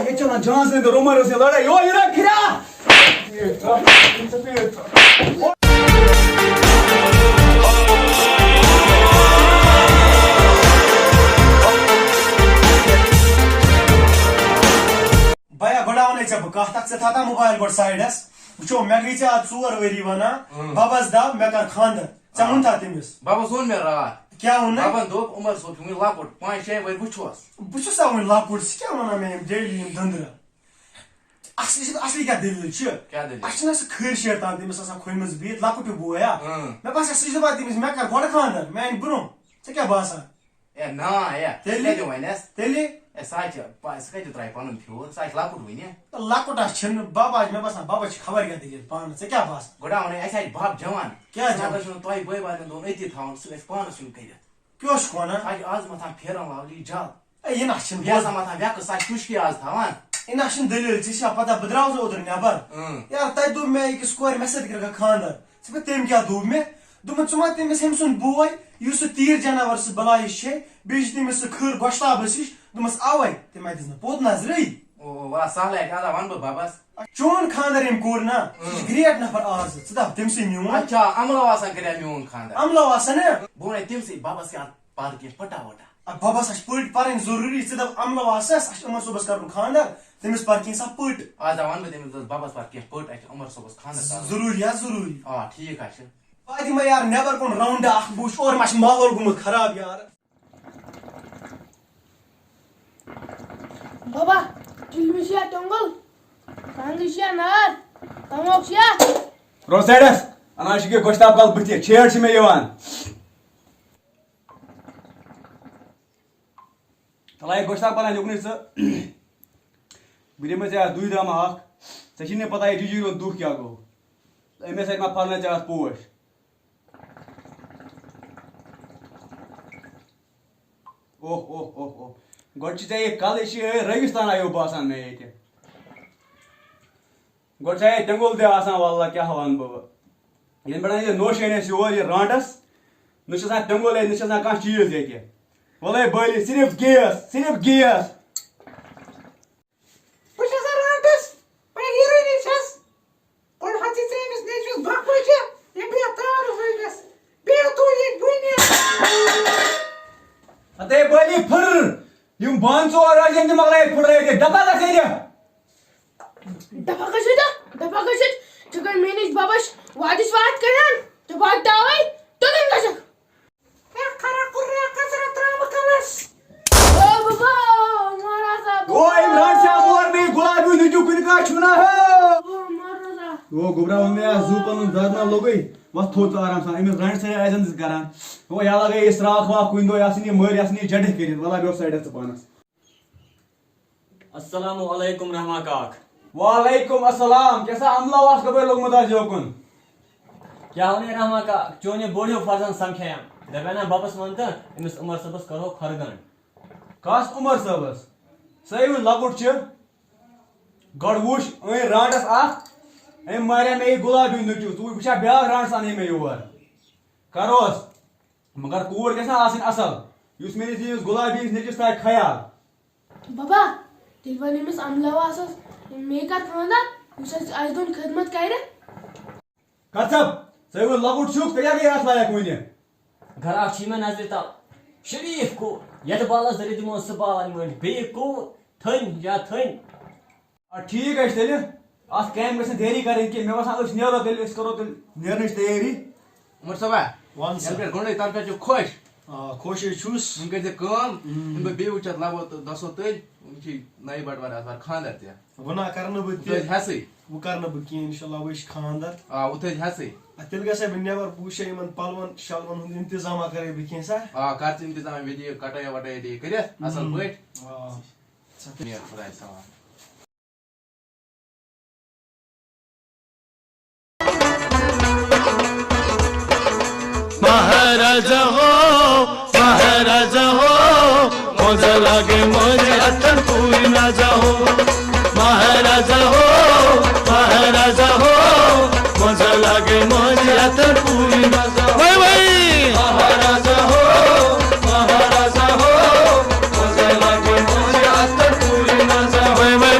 ये चला जहां से तो रोमर से लड़ाई ओ ये रख खिरा भैया बड़ा होने से कह तक से था मोबाइल गोट साइडस वो मैं गई आज 4 वरी वना बाबस दा मैं कर खानदर चमुन था तमिस बाबा सोन मे रात क्या होना बाबा दोप उमर सोफ मी लापुट 5-6 वर बुछोस बुछ सावन लापुट क्या वना मैं डेली दंदरा असली क्या दिल छ क्या दिल असना से खैर शेतान तमिस असा खोइमस बीत लापुट बोया मैं बस सही बात तमिस मैं कर गोड खानदर मैं ब्रो से क्या बासा ए ना ए तेले जो वनस तेले ए साइज पास का जो ट्राई पन फ्योर साइज लापुट वने लापुट छन बाबा मैं बस बाबा खबर क्या दिल पान से क्या बास गोडा वने ऐसा बाप जवान क्या जवान सुन तोय बोय बान दोन एती थाउन से पान सुन कय क्यों कोना आज आज मथा फेरन लावली जाल ए ये ना छन या समथा व्याक साइज तुष्की आज थावन इन अशन दलील से पता बदराव से उधर नबर यार तय दो मैं एक स्क्वायर मैसेज कर खानदर से तेम क्या दूब में दुम चुमा तमिस हम सुन बोय युस तीर जानवर से बलाइश छे बीच तमिस खर गोश्ता बसिश दुमस आवय तम दिस न पोत नजरई ओ वा साले का वन बाबास चोन खानदर एम कोर ना ग्रेट नफर आज सदा तमसे न्यू अच्छा अमला वासा करे म्यून खानदर अमला वासा ने बोने तमसे बाबास के पार के पटा वटा अब बाबा सच पट पर जरूरी सदा अमला वासा सच उमर सुबस कर खानदर तमिस पर के सा पट आज वन में तमिस बाबास पर के पट अच्छा उमर सुबस खानदर जरूरी या जरूरी हां ठीक है आदि मैं यार नेबर कोन राउंड अख बुश और मच माहौल गुम खराब यार बाबा टिलमिशिया टंगल सांगिशिया नार तमोक्षिया रोसेडस अनाश के गोश्ताब कल बति छेड़ में यवान तलाई गोश्ताब पला लुकने से बिरे में जा दुई दाम हक सचिन ने पता है जीरो दुख क्या गो एमे साइड में फलना चाहत पोश ओह ओह ओह ओह गोट चाहिए कल इसे रेगिस्तान आयो बासान में ये गोट चाहिए जंगल दे आसान वाला क्या हवान बाबा ये बड़ा ये नोशेने से और ये रांडस निशा जंगल है निशा का चीज है क्या वाले बली सिर्फ gas Puxa ratas, para ir nessas. Or hat it seems nature's back with you. You be a tar of this. Be a to it, Winnie. अते बली फर यूं बांसो और राजन के मगले फुट रहे थे डबा का सही डबा कशत जगर मेनिस बाबाश वादिस वात करन तो बात दावई तो दिन कशक Ya kara kurra kasra trama kalas. ओ बाबा मारा सा ओ इमरान शाह और भी गुलाबी नीचू कुन का छुना है ओ मारा सा वो गुबरा में जू पन दादना लोगई वस थोत आराम से इम रंट से आइजन करान वो या लगे इस राख वा कुंदो यासनी मर यासनी जड करिन वाला बे साइड से पानस अस्सलामु अलैकुम रहमा काक वालेकुम अस्सलाम कैसा अमला वास कबे लोग मदा जोकुन क्या होने रहमा का चोने बोलियो फर्जन संख्या दबना वापस मनता इमस उमर सबस करो खरगन कास उमर सबस सही लगुट छ गडवुश ए रांडस आ ए मारे में गुलाबी नुचू तू बिचा ब्या रांड साने में योर करोस मगर कूर कैसा आसिन असल युस मेनी चीज गुलाबी निचस ता ख्याल बाबा तिलवनी मिस अमलावास मेकर खाना उस आज दोन खिदमत करे कचब सही लगुट छुक तया के हाथ लाया कोई ने घर आ छी में नजर ता शरीफ को यद बाला जरी दिमो सबाल मन बे को थन या थन ठीक है तेले आज कैम गसन देरी करें कि मैं बस आज नेरो तेले इस करो तेल नेरने तैयारी उमर सबा वन यन पे गोंडे तार पे जो खुश खुश छुस उनके जे काम उनके बे उचत लाबो तो 10 तेल उनकी नई बटवार आसार खानदर ते वना करना तो बते हसी वो करना बकी इंशाल्लाह विश खानदर आ उते हसी अतिल गसे बिन्यावर पूछे मन पालवन शालवन हुन इंतजाम करे बकी सा आ कार्च इंतजाम वीडियो कटाया वटाया दे करे असल वेट नियर खुदाई सवा महाराजा हो मजा लागे मजा अतन पूरी ना जाओ महाराजा हो मजा लागे मजा अतन पूरी ना जाओ भाई भाई महाराजा हो मजा लागे मजा अतन पूरी ना जाओ भाई भाई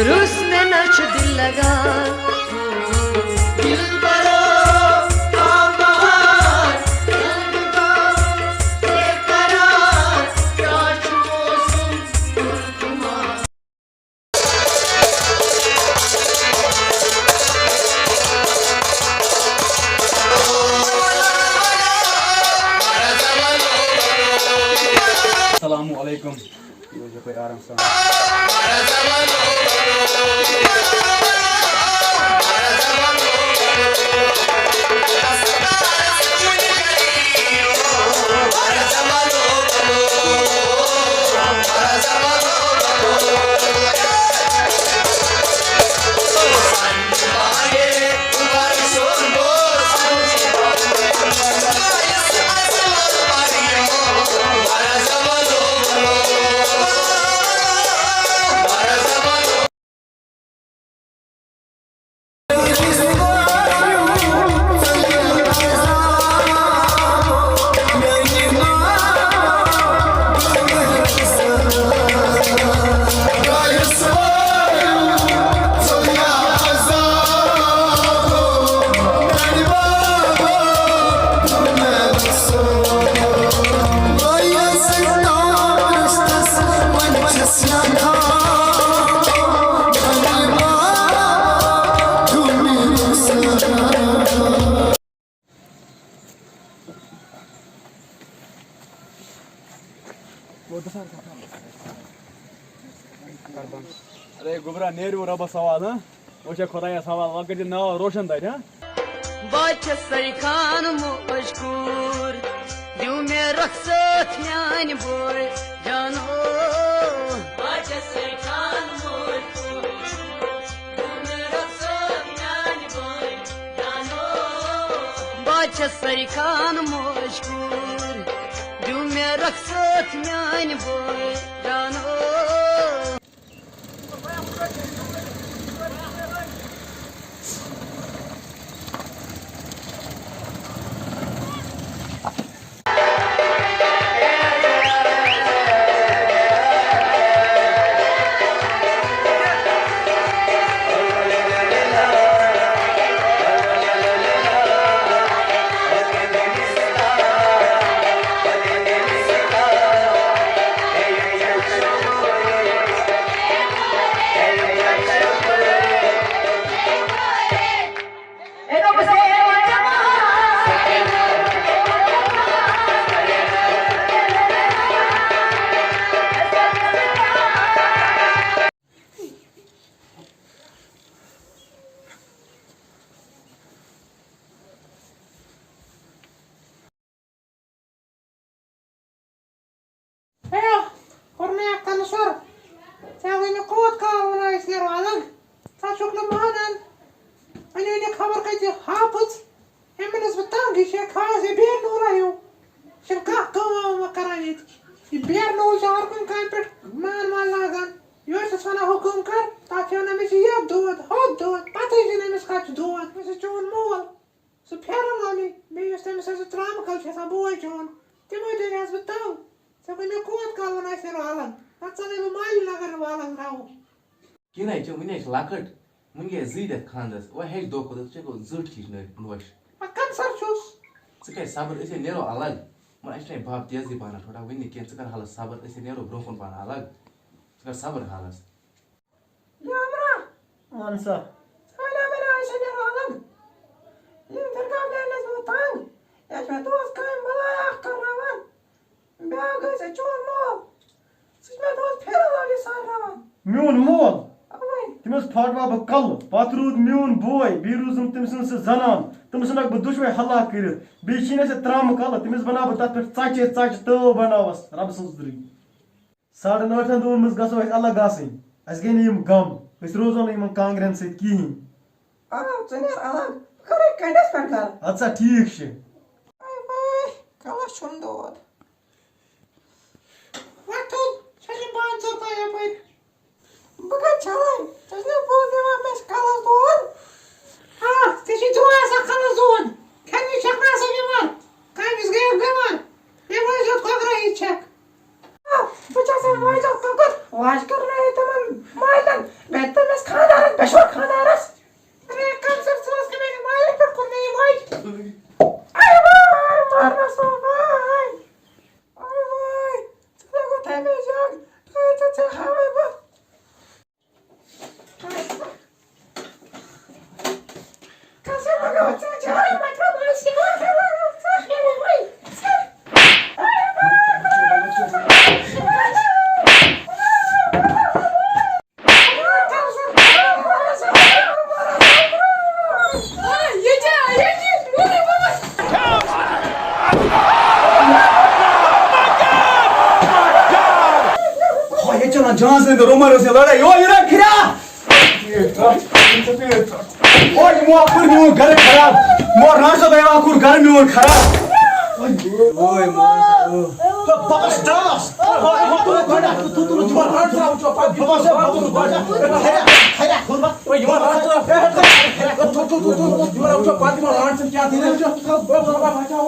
रुसने न दिल लगा Assalamualaikum. Yo koy aram sana. अरे गुबरा नेरू रब सवाल हां ओछे खुदाया सवाल वकर जे नाव रोशन दाइ हां बाच सरी खान मशकूर दियो में रखसत म्यान बोय जानो बाच सरी खान मशकूर दियो में रखसत म्यान बोय जानो बाच सरी खान मशकूर दियो में रखसत म्यान बोय जानो Kinai če mineš lakad, minge zidet khandas, o hech do kodot če ko zut kish nosh. Akan sarchus. Tsikai sabar ise nero alag. Man ashtai bab tiazi bana thoda winni ken tsikar halas sabar ise nero bronkhon bana alag. Tsikar sabar halas. Yamra. Mansa. Hala mera ise nero alag. Yin terkab lenes butang. Yash me dos kaim balaya karravan. Beaga ise chon mol. Sich me dos pheralali sarravan. Mion mol. Avai. Timus fatwa ba kal. Patrud mion boy. Biruzum timsin se zanan. Timsinak ba dushwe halla kirit. Bishine se tram kal. Timis bana ba tat tsach to banavas. Rab suzdri. 8:30 dun mus gaso es Allah gasin. As geni im gam. Es rozon im kangren se kihin. Tsener alag. Kare kandas pankar. Atsa ठीक she. Avai. Kala shundod. Vatul. Shajin ban zorta yapay. Baka çalay. Tazne bol devam mes kalas doğan. Ha, teşi dua sa kalas doğan. Kendi çakmasa bir var. Kaymış gayb gaman. Ne vajot kogra içecek. Ha, bıçak sen vajot kokut. Vaş kır rahi tamam. Maydan. Ben तो मैं खानदार बेशुमार खानदारस अरे कम से सोच के मेरे मालिक पर को नहीं भाई अरे भाई मारना सो भाई अरे भाई चलो को थे में जाग तो हमें बस कैसे लगा जाए मतलब ऐसे हो गया साथ में भाई जान से तो रोमर से लड़ाई ओ ये खिरा ओ ये मो आखुर मो घर खराब मो रात से बेवा आखुर घर में और खराब ओए मो बस डालस तू जुबान रात से उठो बस खैरा खुरबा ओए जुबान रात से तू जुबान उठो फातिमा रात से क्या थी रे बाबा बचाओ